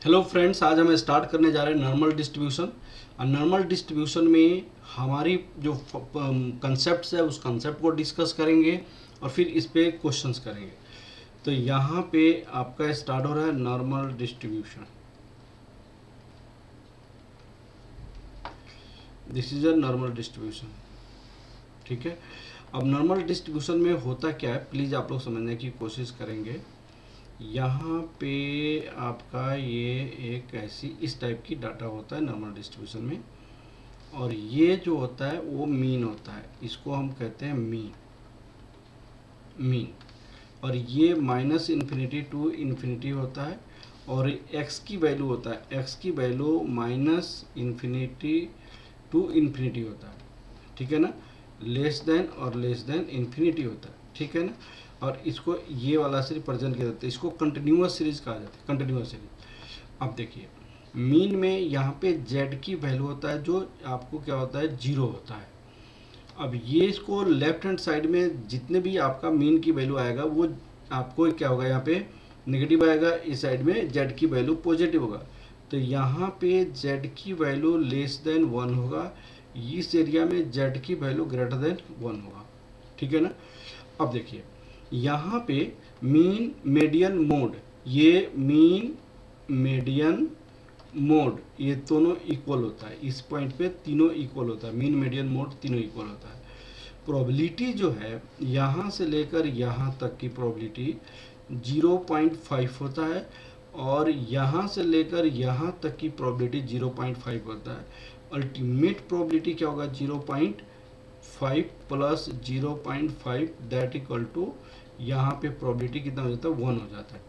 Hello friends, आज हम start करने जा रहे हैं नॉर्मल डिस्ट्रीब्यूशन। और नॉर्मल डिस्ट्रीब्यूशन में हमारी जो कंसेप्ट है उस कंसेप्ट को डिस्कस करेंगे और फिर इस पे क्वेश्चंस करेंगे। तो यहाँ पे आपका स्टार्ट हो रहा है normal distribution. This is a normal distribution. ठीक है, अब नॉर्मल डिस्ट्रीब्यूशन में होता क्या है, प्लीज़ आप लोग समझने की कोशिश करेंगे। यहाँ पे आपका ये एक ऐसी इस टाइप की डाटा होता है नॉर्मल डिस्ट्रीब्यूशन में, और ये जो होता है वो मीन होता है, इसको हम कहते हैं मीन। और ये माइनस इन्फिनिटी टू इन्फिनिटी होता है, और एक्स की वैल्यू होता है, एक्स की value minus infinity to infinity होता है। ठीक है ना, लेस देन और लेस देन इन्फिनिटी होता है। ठीक है ना, और इसको ये वाला सीरीज प्रेजेंट किया जाता है, इसको कंटिन्यूअस सीरीज कहा जाता है, कंटिन्यूअस सीरीज। अब देखिए मीन में यहाँ पे जेड की वैल्यू होता है जो आपको क्या होता है, जीरो होता है। अब ये इसको लेफ्ट हैंड साइड में जितने भी आपका मीन की वैल्यू आएगा वो आपको क्या होगा, यहाँ पे नेगेटिव आएगा, इस साइड में जेड की वैल्यू पॉजिटिव होगा। तो यहाँ पे जेड की वैल्यू लेस देन 1 होगा, इस एरिया में जेड की वैल्यू ग्रेटर देन 1 होगा। ठीक है ना, अब देखिए यहाँ पे मीन मीडियन मोड, ये मीन मीडियन मोड ये दोनों इक्वल होता है, इस पॉइंट पे तीनों इक्वल होता है, मीन मीडियन मोड तीनों इक्वल होता है। प्रोबेबिलिटी जो है यहाँ से लेकर यहाँ तक की प्रोबेबिलिटी 0.5 होता है, और यहाँ से लेकर यहाँ तक की प्रोबेबिलिटी 0.5 होता है। अल्टीमेट प्रोबेबिलिटी क्या होगा, 0.5 प्लस 0.5 दैट इक्वल टू, यहाँ पे प्रोबेबिलिटी कितना हो जाता है, 1 हो जाता है।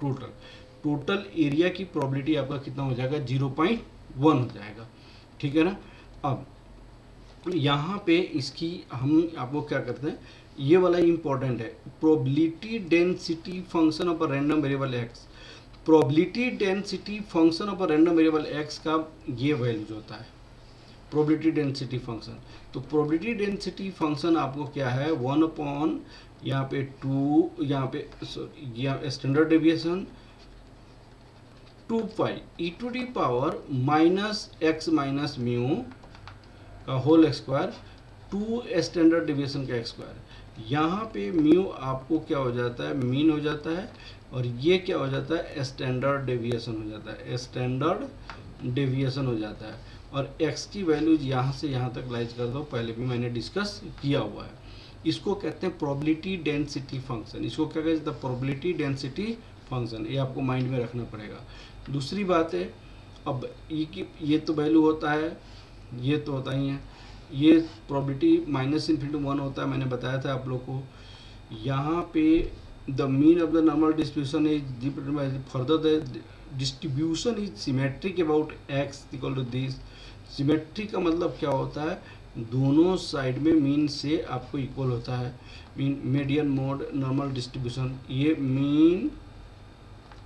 टोटल एरिया की प्रोबेबिलिटी आपका कितना हो जाएगा, 0.1 हो जाएगा। ठीक है ना, अब यहाँ पे इसकी हम आपको क्या करते हैं, ये वाला इंपॉर्टेंट है, probability density function of a random variable x. Probability density function of a random variable x का ये वैल्यू जो होता है प्रोबेबिलिटी डेंसिटी फंक्शन। तो प्रोबेबिलिटी डेंसिटी फंक्शन आपको क्या है, 1 अपॉन यहाँ पे 2, यहाँ पे यहाँ standard deviation 2 pi e to the power minus x minus mu का होल स्क्वायर, 2 स्टैंडर्ड डेविएशन का स्क्वायर। यहाँ पे म्यू आपको क्या हो जाता है, मीन हो जाता है, और ये क्या हो जाता है, स्टैंडर्ड डेविएशन हो जाता है, स्टैंडर्ड डेविएशन हो जाता है। और x की वैल्यूज यहाँ से यहाँ तक लाइज कर दो, पहले भी मैंने डिस्कस किया हुआ है। इसको कहते हैं प्रोबेबिलिटी डेंसिटी फंक्शन, इसको क्या कहते हैं, प्रोबेबिलिटी डेंसिटी फंक्शन, ये आपको माइंड में रखना पड़ेगा। दूसरी बात है, अब ये तो वैल्यू होता है, ये तो होता ही है, ये प्रोबेबिलिटी माइनस इन्फिनिटी 1 होता है, मैंने बताया था आप लोग को। यहाँ पे the mean of the normal distribution is further the distribution is symmetric about x equal to this. Symmetry का मतलब क्या होता है, दोनों साइड में मीन से आपको इक्वल होता है। Mean median mode normal distribution, ये mean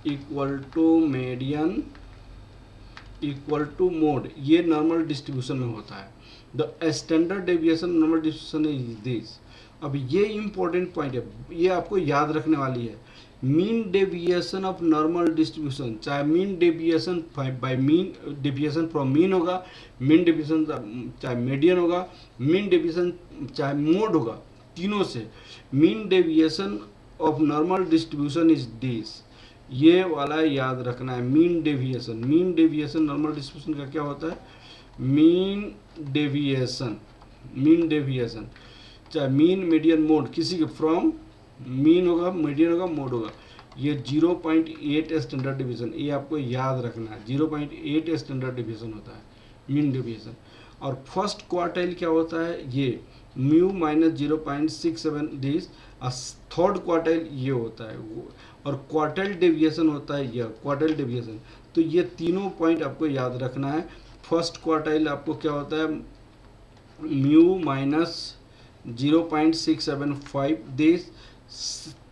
equal to median equal to mode, ये नॉर्मल डिस्ट्रीब्यूशन में होता है। The standard deviation normal distribution is this. अब ये इंपॉर्टेंट पॉइंट है, ये आपको याद रखने वाली है। Mean deviation of normal distribution, चाहे mean deviation by mean deviation from mean होगा, मीन डेविएशन चाहे मीडियन होगा, मीन डेविएशन चाहे मोड होगा, तीनों से mean deviation of normal distribution is this. ये वाला याद रखना है, मीन डेविएशन नॉर्मल डिस्ट्रीब्यूशन का क्या होता है, मीन डेविएशन चाहे मीन मीडियन मोड, किसी के फ्रॉम मीन होगा, मीडियन होगा, मोड होगा, ये 0.8 स्टैंडर्ड डिवीजन, ये आपको याद रखना है, 0.8 स्टैंडर्ड डिवीजन होता है मीन डेविएशन। और फर्स्ट क्वार्टाइल क्या होता है, ये म्यू माइनस 0.67 दिस, और थर्ड क्वार्टाइल ये होता है वो, और क्वार्टाइल डेविएशन होता है यह क्वार्टाइल डेविएशन। तो ये तीनों पॉइंट आपको याद रखना है। फर्स्ट क्वार्टाइल आपको क्या होता है, mu minus 0.675 this.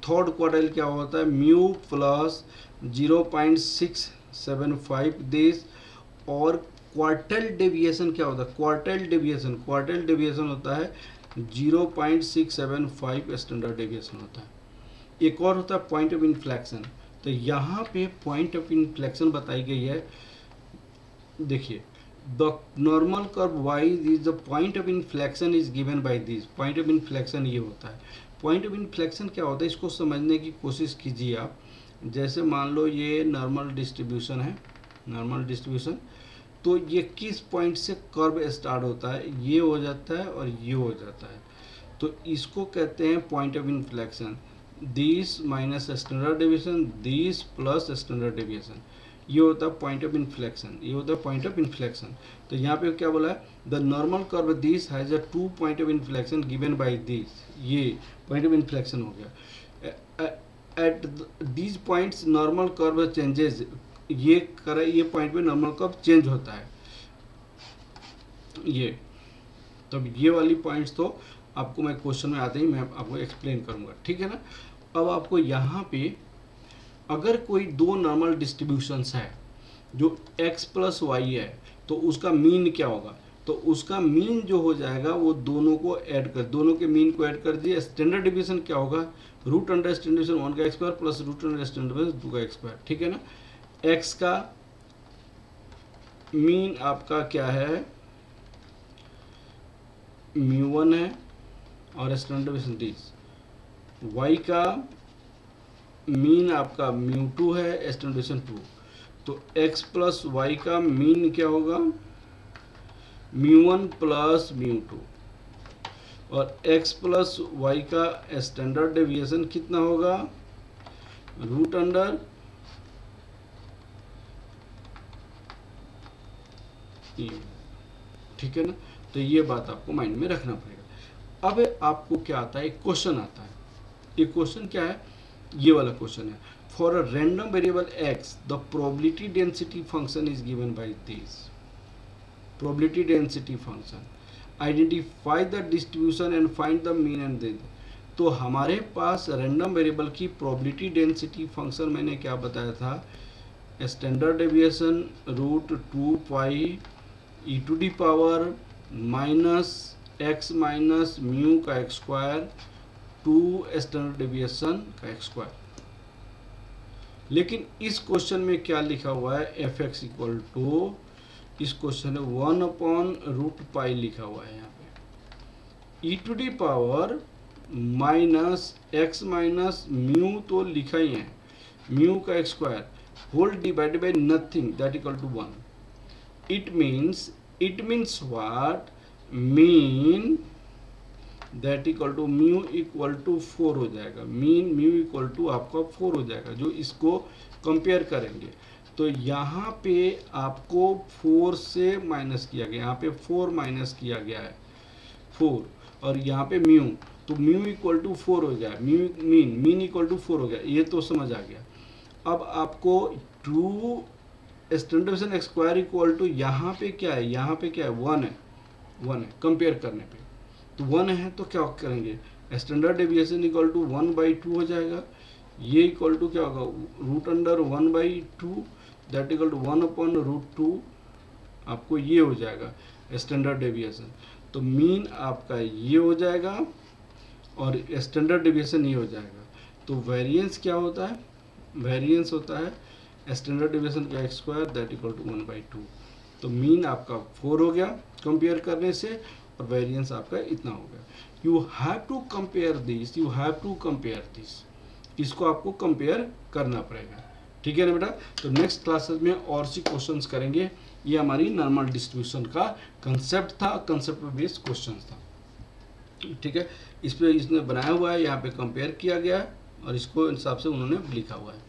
Third quartile क्या होता है, म्यू प्लस 0.675 दिस। और क्वार्टाइल डेविएशन क्या होता है, क्वार्टाइल डेविएशन होता है 0.675 स्टैंडर्ड डेविएशन होता है। एक और होता है पॉइंट ऑफ इन्फ्लेक्शन, तो तो यहाँ पे पॉइंट ऑफ इन्फ्लेक्शन बताई गई है। देखिए, the normal curve y is the point of inflection is given by this. Point of inflection ये होता है। पॉइंट ऑफ इन्फ्लेक्शन क्या होता है, इसको समझने की कोशिश कीजिए आप। जैसे मान लो ये नॉर्मल डिस्ट्रीब्यूशन है, नॉर्मल डिस्ट्रीब्यूशन, तो ये किस पॉइंट से कर्व स्टार्ट होता है, ये हो जाता है और ये हो जाता है, तो इसको कहते हैं point of inflection. This minus standard deviation, this plus standard deviation, ये होता है पॉइंट ऑफ इन्फ्लेक्शन, ये होता है पॉइंट ऑफ इन्फ्लेक्शन। तो यहाँ पे क्या बोला है, the normal curve this has a 2 point of inflection given by this, ये पॉइंट ऑफ इन्फ्लेक्शन हो गया। At these points normal curve changes, ये पॉइंट पे नॉर्मल कर्व चेंज होता है, ये। तब ये वाली पॉइंट्स तो आपको मैं क्वेश्चन में आते ही मैं आपको एक्सप्लेन करूंगा, ठीक है ना। अब आपको यहाँ पे अगर कोई दो नॉर्मल डिस्ट्रीब्यूशंस है जो x प्लस वाई है, तो उसका मीन क्या होगा, तो उसका मीन जो हो जाएगा वो दोनों को ऐड कर, दोनों के मीन को ऐड कर दिए। स्टैंडर्ड डिवीजन क्या होगा, रूट अंडर स्टैंडर्ड डिवीजन 1 का square plus root under standard division 2 का स्क्वायर, ठीक है ना। x का मीन आपका क्या है, μ1 है और स्टैंडर्ड डिवीजन दिस। y का मीन आपका μ2 है, स्टैंडर्ड डिवीजन 2। तो x प्लस वाई का मीन क्या होगा, μ1 प्लस μ2, और x प्लस वाई का स्टैंडर्ड डेविएशन कितना होगा, रूट अंडर e, ठीक है ना। तो ये बात आपको माइंड में रखना पड़ेगा। अब आपको क्या आता है, एक क्वेश्चन आता है। ये क्वेश्चन क्या है, ये वाला क्वेश्चन है, for a random variable x the probability density function is given by this. Probability density function, identify the distribution and find the mean and then. तो हमारे पास रैंडम वेरिएबल की प्रोबेबिलिटी डेंसिटी फंक्शन मैंने क्या बताया था, standard deviation root 2 pi e to the power minus x minus mu का x square 2 standard deviation का एक्स स्क्वायर। लेकिन इस क्वेश्चन में क्या लिखा हुआ है, एफ एक्स इक्वल टू, इस क्वेश्चन में 1 अपॉन रूट पाई लिखा हुआ है। यहाँ पे e to the power minus x minus mu तो लिखा ही है, म्यू का x square whole divided by nothing that equal to 1। It means what, mean that equal to mu equal to 4 हो जाएगा, मीन म्यू इक्वल टू आपका 4 हो जाएगा, जो इसको कंपेयर करेंगे। तो यहाँ पे आपको 4 से माइनस किया गया, यहाँ पे 4 माइनस किया गया है 4, और यहाँ पे म्यू, तो म्यू इक्वल टू 4 हो गया, मीन इक्वल टू 4 हो गया, ये तो समझ आ गया। अब आपको 2 standard deviation x square equal to, यहाँ पे क्या है, यहाँ पे क्या है, 1 है, 1 है कंपेयर करने पे, तो 1 है तो क्या करेंगे, स्टैंडर्ड डेविएशन इक्वल टू 1/2 हो जाएगा। ये इक्वल टू क्या होगा, root under 1/2 that equal to 1 upon root 2, आपको ये हो जाएगा स्टैंडर्ड डेविएशन। तो मीन आपका ये हो जाएगा और स्टैंडर्ड डेविएशन ये हो जाएगा। तो वेरिएंस क्या होता है, वेरिएंस होता है स्टैंडर्ड डेविएशन का x square that equal to 1/2। तो मीन आपका 4 हो गया कंपेयर करने से, और वेरिएंस आपका इतना हो गया। You have to compare this, you have to compare this, इसको आपको कंपेयर करना पड़ेगा, ठीक है ना बेटा। तो नेक्स्ट क्लासेस में और सी क्वेश्चंस करेंगे। ये हमारी नॉर्मल डिस्ट्रीब्यूशन का कंसेप्ट था, कंसेप्ट बेस्ड क्वेश्चंस था, ठीक है। इस पे इसने बनाया हुआ है, यहाँ पे कंपेयर किया गया है और इसको हिसाब से उन्होंने लिखा हुआ है।